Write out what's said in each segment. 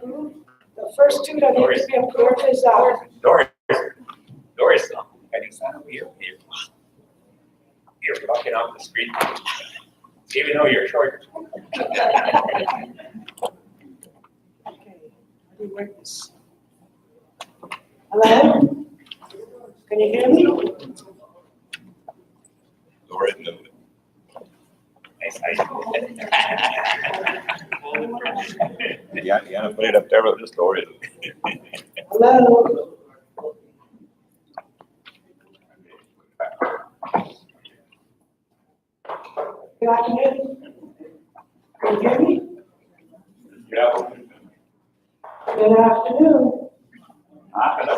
The first two that need to be approved is, Doris, can you stand over here? You're walking off the street, even though you're short. okay, how do you work this? Hello? Can you hear me? Doris, no. Nice. Yeah, put it up there with the story. Hello? Good afternoon. Can you hear me? Yeah. Good afternoon. Hello.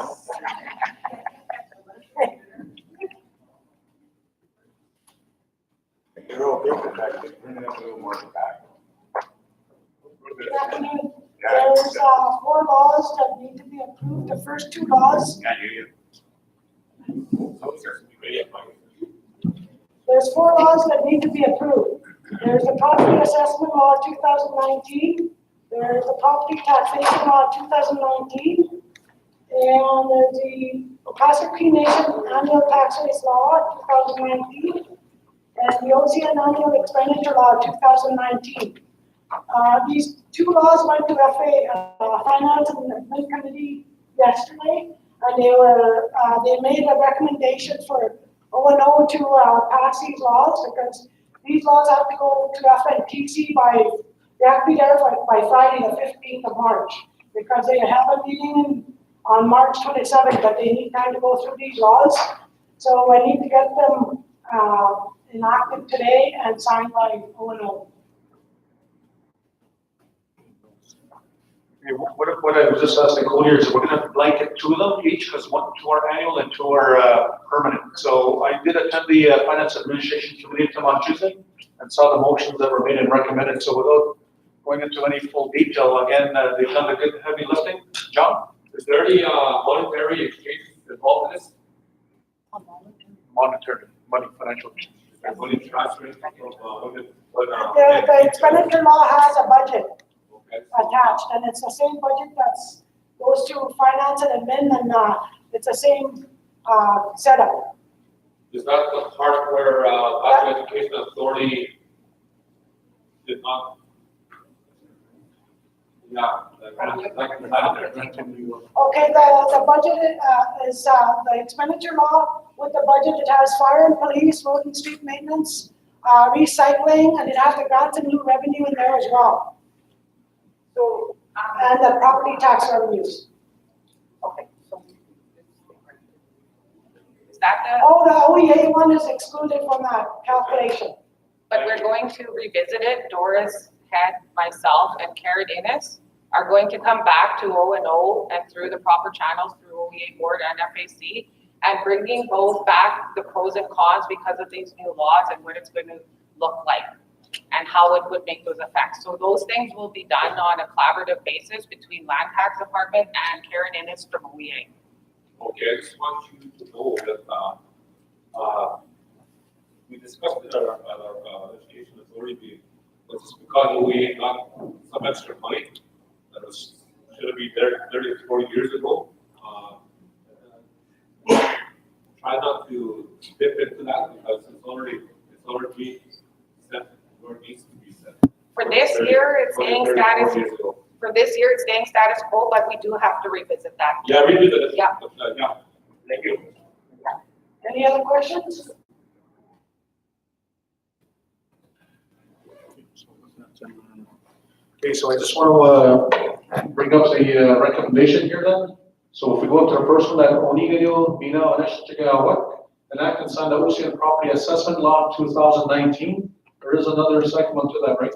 You're all big, but bring it up a little more back. Good afternoon. There's 4 laws that need to be approved. The first 2 laws, Can't hear you. there's 4 laws that need to be approved. There's the property assessment law 2019, there's the property taxation law 2019, and there's the Pacific Cree Nation annual tax rates law 2019, and the OCN annual expenditure law 2019. These 2 laws went to Finance and Admin Committee yesterday, and they made a recommendation for O&O to pass these laws, because these laws have to go to FNTC they have to be there by Friday the 15th of March, because they have a meeting on March 27th, but they need time to go through these laws. So I need to get them enacted today and signed by O&O. What I was just asking Cody is we're going to blanket 2 of them each, because 2 are annual and 2 are permanent. So I did attend the Finance Administration Committee on Tuesday and saw the motions that were made and recommended. So without going into any full detail, again, they've done the good heavy lifting. John? Is there any monetary exchange involved in this? Monetary, money, financial. Money transfer from The expenditure law has a budget okay. attached, and it's the same budget that's goes to finance and admin, and it's the same setup. Is that the part where National Education Authority did not? Yeah. Okay, the budget is the expenditure law. With the budget, it has fire and police, road and street maintenance, recycling, and it has the grants and new revenue in there as well. So, and the property tax revenues. Okay. Is that the? Oh, the OEA one is excluded from that calculation. But we're going to revisit it. Doris, Head, myself, and Karen Innes are going to come back to O&O and through the proper channels through OEA board and FAC, and bringing both back the pros and cons because of these new laws and what it's going to look like and how it would make those effects. So those things will be done on a collaborative basis between Land Tax Department and Karen Innes from OEA. Okay, I just want you to know that we discussed it at our education authority, but it's because we got some extra money that should have been there 30 or 40 years ago. Try not to dip into that because it's already set where it needs to be set. For this year, it's staying status. For this year, it's staying status quo, but we do have to revisit that. Yeah, revisit it. Yeah. But, yeah. Thank you. Any other questions? Okay, so I just want to bring up the recommendation here then. So if we go up to the first one, that Onigayo, Mina, Aneshchigawak, enact and sign the OCN Property Assessment Law 2019. There is another second one to that, right?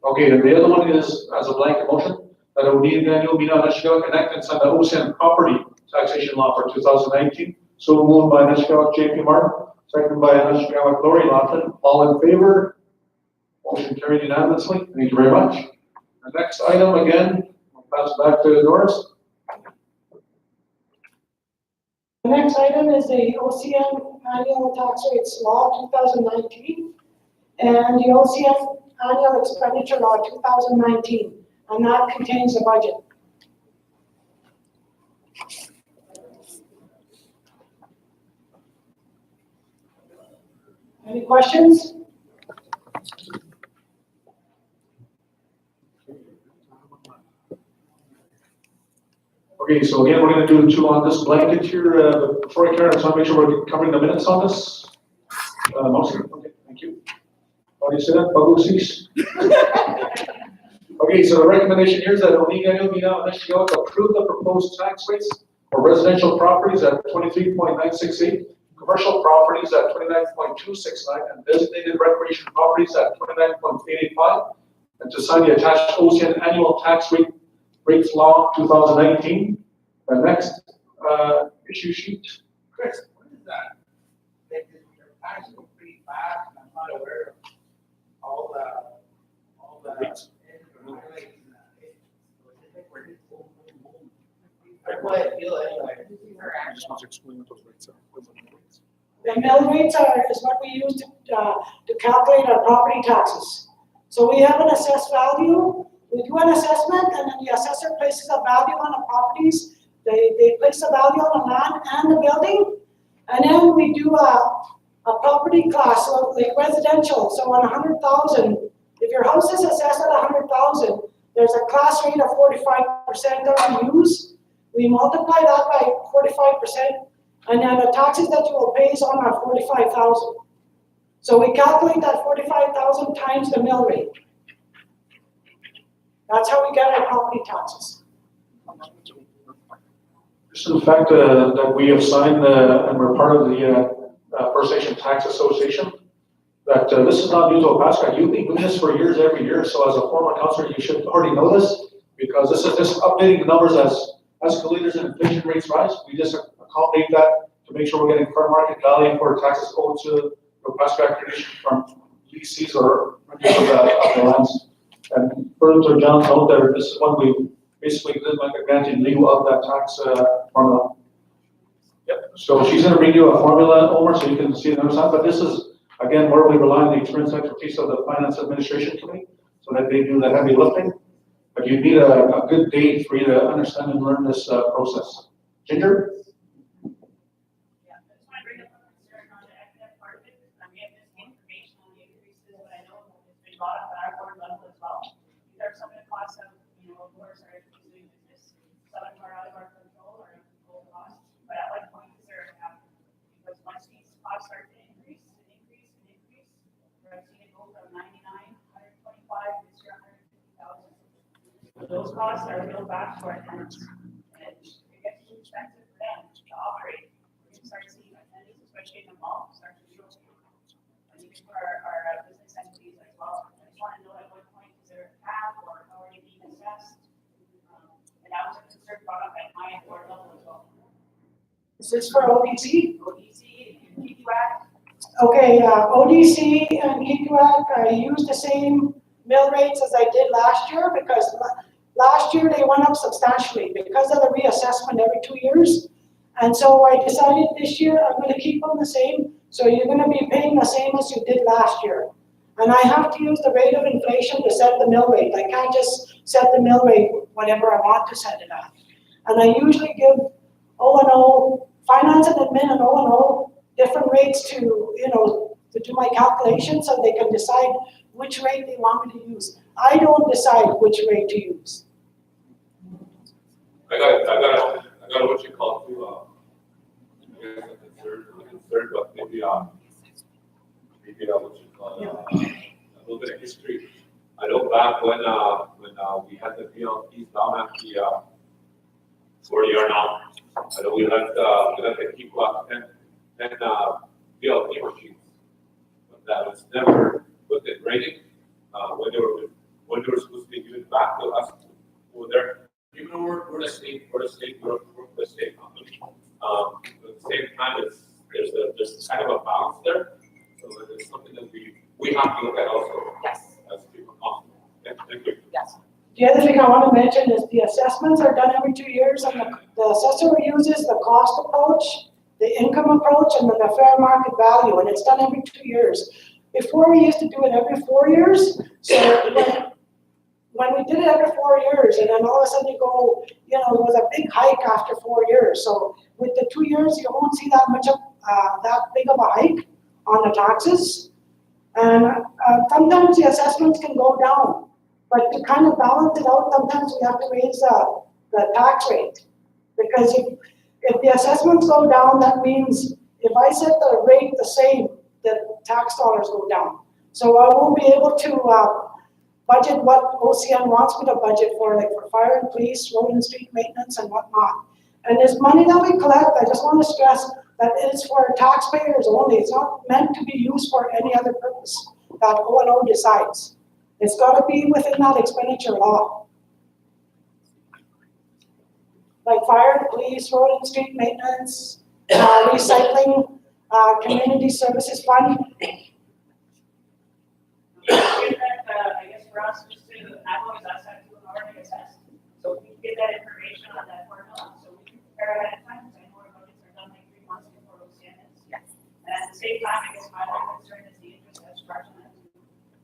Okay, and the other one is as a blanket motion, that Onigayo, Mina, Aneshchigawak, enact and sign the OCN Property Taxation Law for 2019. So moved by Aneshchigawak JP Martin, seconded by Aneshchigawak Lori Lawton. All in favor? Motion carried unanimously. Thank you very much. The next item again, I'll pass it back to Doris. The next item is the OCN annual tax rates law 2019 and the OCN annual expenditure law 2019. and that contains the budget. Any questions? Okay, so again, we're gonna do two on this blanket here, but before I carry on, I just wanna make sure we're covering the minutes on this. Mostly, okay, thank you. How do you say that, Bagusis? Okay, so the recommendation here is that Oniga Mina Initial to approve the proposed tax rates for residential properties at 23.968, commercial properties at 29.269, and designated recreation properties at 29.885, and to sign the attached OCN annual tax rates law 2019. The next issue sheet. Chris, what is that? They did their tax go pretty fast, and I'm not aware of all the. Rates. What I feel anyway. I just want to explain what those rates are. The mill rates is what we use to calculate our property taxes. So we have an assessed value, we do an assessment, and then the assessor places a value on the properties. They place a value on the land and the building, and then we do a property class, so like residential. So on 100,000, if your house is assessed at 100,000, there's a class rate of 45% that we use. We multiply that by 45%, and then the taxes that you will pay is on our 45,000. So we calculate that 45,000 times the mill rate. That's how we get our property taxes. Just the fact that we have signed and we're part of the First Nation Tax Association, that this is not new to Opaska. You've been doing this for years, every year. So as a former councillor, you should already know this, because this is just updating the numbers as escalators and inflation rates rise. We just accommodate that to make sure we're getting fair market value for taxes owed to Opaska acquisition from leases or renters of the lands. And further to John's note there, this is one we basically did like a grant in lieu of that tax formula. Yep. So she's going to bring you a formula over so you can see the numbers. But this is, again, where we rely on the experience and expertise of the Finance Administration Committee so that they do the heavy lifting. But you need a good day for you to understand and learn this process. Ginger? Yeah, I just want to bring up a concern on the academic part of it. We have this information on the increases, but I know it's been brought up at our board level as well. These are some of the costs of, of course, our doing business. Some of them are out of our control or control costs. But at what point is there a cap? Because once these costs start to increase, where I've seen it go from 99, 125, this year 150,000. Those costs are billed back to our tenants, and it gets too expensive for them to operate. We start seeing attendance, especially in the mall, start to show. And even for our business entities as well. I just want to know at what point is there a cap, or how are they being assessed? And that was a concern brought up at my board level as well. Is this for ODC? ODC and PQAC. Okay, ODC and KQAC, I use the same mill rates as I did last year, because last year they went up substantially because of the reassessment every 2 years. And so I decided this year I'm going to keep them the same. So you're going to be paying the same as you did last year. And I have to use the rate of inflation to set the mill rate. I can't just set the mill rate whatever I want to set it at. And I usually give O&O, finance and admin and O&O different rates to, to do my calculations so they can decide which rate they want me to use. I don't decide which rate to use. I got what you call too, I guess a concern, but maybe what you call, a little bit of history. I know back when we had the VLPs down at the, where you are now, I know we had the people up 10 VLP machines. But that was never put in rating, when they were supposed to be given back to us over there. Even though we're the state company. At the same time, there's kind of a balance there. So it's something that we have to look at also. Yes. As people come. Yeah, thank you. Yes. The other thing I want to mention is the assessments are done every 2 years, and the assessor uses the cost approach, the income approach, and then the fair market value, and it's done every 2 years. Before we used to do it every 4 years, so when we did it every 4 years, and then all of a sudden you go, you know, it was a big hike after 4 years. So with the 2 years, you won't see that much of, that big of a hike on the taxes. And sometimes the assessments can go down, but to kind of balance it out, sometimes we have to raise the tax rate. Because if the assessments go down, that means if I set the rate the same, the tax dollars go down. So I won't be able to budget what OCN wants me to budget for, like for fire and police, road and street maintenance and whatnot. And this money that we collect, I just want to stress that it is for taxpayers only. It's not meant to be used for any other purpose that O&O decides. It's got to be within that expenditure law. Like fire and police, road and street maintenance, recycling, community services fund. I guess for us, just to, not only us, have to already assess. So we can get that information on that formula, so we can prepare ahead of time, because I know our budgets are done like 3 months before OCN is. Yes. And at the same time, I guess my other concern is the interest that's charged on that.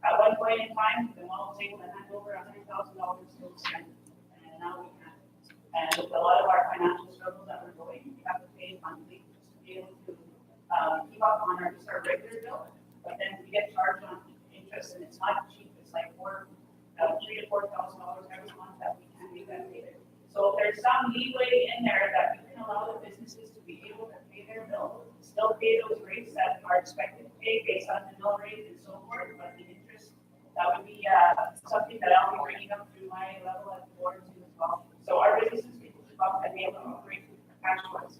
At one point in time, the one was able to hand over $100,000 to OCN, and now we can't. And with a lot of our financial struggles that we're going, we have to pay monthly just to be able to keep up on our, just our regular bill, but then we get charged on interest, and it's not cheap. It's like $3,000 to $4,000 every month that we can make that payment. So if there's some leeway in there that we can allow the businesses to be able to pay their bill, still pay those rates that are expected to pay based on the mill rate and so forth, but the interest, that would be something that I'll be bringing up through my level at the board too as well. So our businesses can keep up and be able to operate cash flows.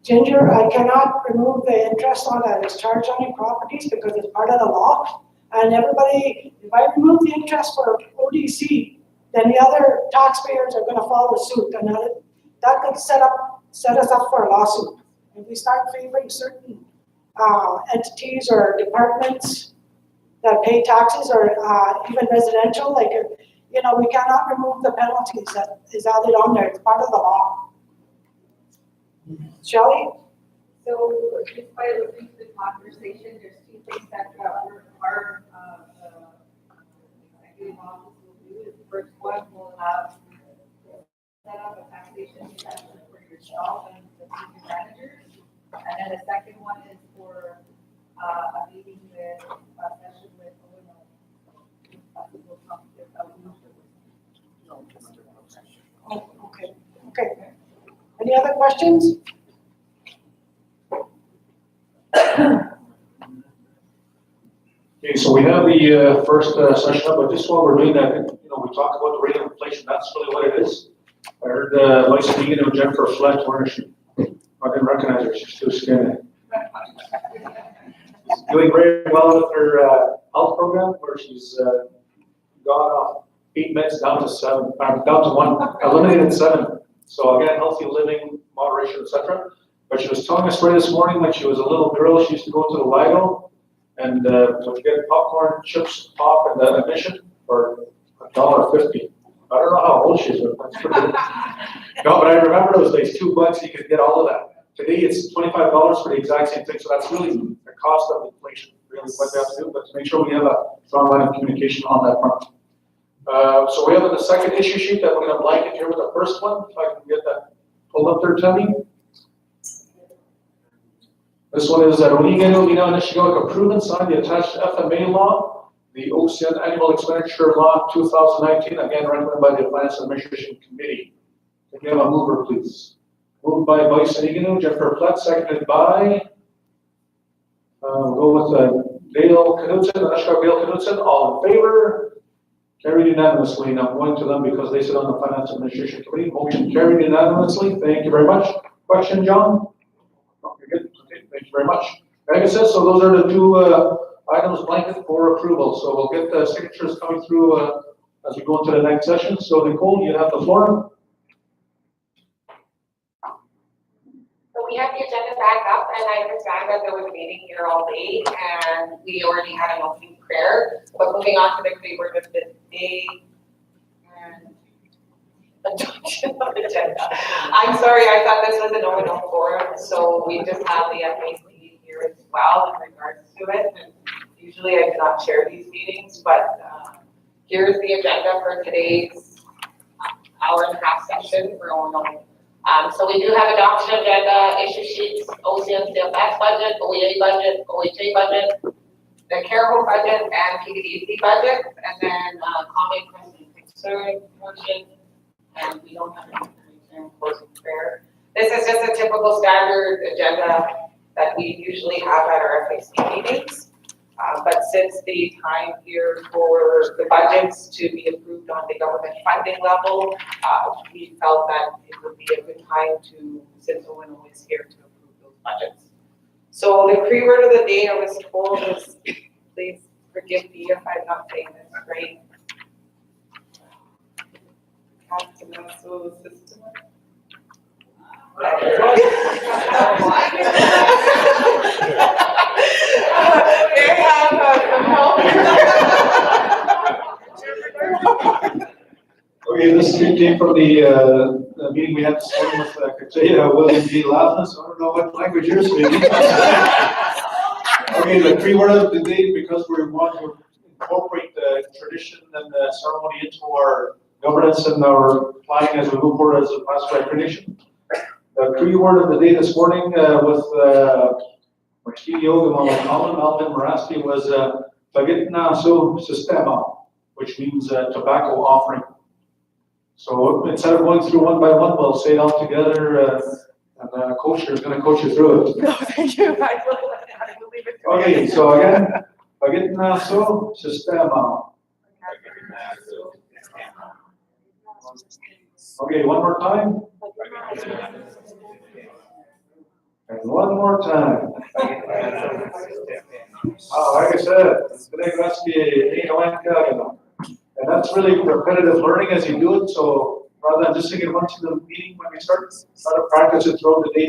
Ginger, I cannot remove the interest on that is charged on your properties because it's part of the law. And everybody, if I remove the interest for ODC, then the other taxpayers are gonna follow suit, and that could set us up for a lawsuit. If we start favoring certain entities or departments that pay taxes, or even residential, like, you know, we cannot remove the penalties that is added on there. It's part of the law. Shelley? So just by listening to the conversation, there's 2 things that our executive office will do. The first one will set up a taxation session for yourself and the senior managers. And then the second one is for a meeting with a session with Okay. Any other questions? Okay, so we have the first session up, but just while we're doing that, you know, we talked about the rate of inflation. That's really what it is. I heard Vice Dean and Jennifer Flett, where is she? I didn't recognize her. She's too skinny. She's doing very well with her health program, where she's gone off 8 meds down to 7, down to 1, eliminated 7. So again, healthy living, moderation, etc. But she was telling us right this morning when she was a little girl, she used to go to the Lido and to get popcorn, chips, pop, and admission for $1.50. I don't know how old she is, but that's pretty good. No, but I remember those days, $2 you could get all of that. Today it's $25 for the exact same thing, so that's really the cost of inflation, really what we have to do, but to make sure we have a strong line of communication on that front. So we have the second issue sheet that we're going to blanket here with the first one, if I can get that pulled up there, Tammy. This one is Ronigano, Mina, and Nishigoka approve and sign the attached FMA law, the OCN Annual Expenditure Law 2019, again recommended by the Finance Administration Committee. Can we have a mover, please? Moved by Vice Nigano, Jennifer Platt, seconded by, we'll go with Dale Knudsen, Anushka Dale Knudsen, all in favor? Carried unanimously. Now I'm going to them because they sit on the Finance Administration Committee. Motion carried unanimously. Thank you very much. Question, John? No, you're good. Okay, thank you very much. Like I said, so those are the 2 items blanket for approval. So we'll get the signatures coming through as we go into the next session. So Nicole, you have the floor. So we have the agenda back up, and I understand that there was a meeting here all day, and we already had an opening prayer. But moving on to the favor of the day and adoption of the agenda. I'm sorry, I thought this was an O&O forum, so we just have the FAC here as well in regards to it. And usually I do not chair these meetings, but Here's the agenda for today's hour and a half session for ONO. So we do have adoption agenda, issue sheets, OCN CFS budget, OEA budget, OHA budget, the care home budget, and PDC budget, and then comment, question, concern, motion, and we don't have any information for fair. This is just a typical standard agenda that we usually have at our FAC meetings. But since the time here for the budgets to be approved on the government funding level, we felt that it would be a good time to, since ONO is here, to approve those budgets. So the pre-word of the day I was told is, please forgive me if I'm not saying this right. System. May I have some help? Okay, this came from the meeting we had this morning with William G. Lavin, so I don't know what language you're speaking. Okay, the pre-word of the day, because we want to incorporate the tradition and the ceremony into our governance and our planning as we move forward as a past recognition. The pre-word of the day this morning with our CEO, Alvin Morasti, was Pagitna Su Sistema, which means tobacco offering. So instead of going through one by one, we'll say it all together, and Coach is going to coach you through it. No, thank you. I will leave it to you. Okay, so again, Pagitna Su Sistema. Okay, one more time. And one more time. Like I said, and that's really repetitive learning as you do it. So rather than just singing once in the meeting when we start, try to practice it throughout the day.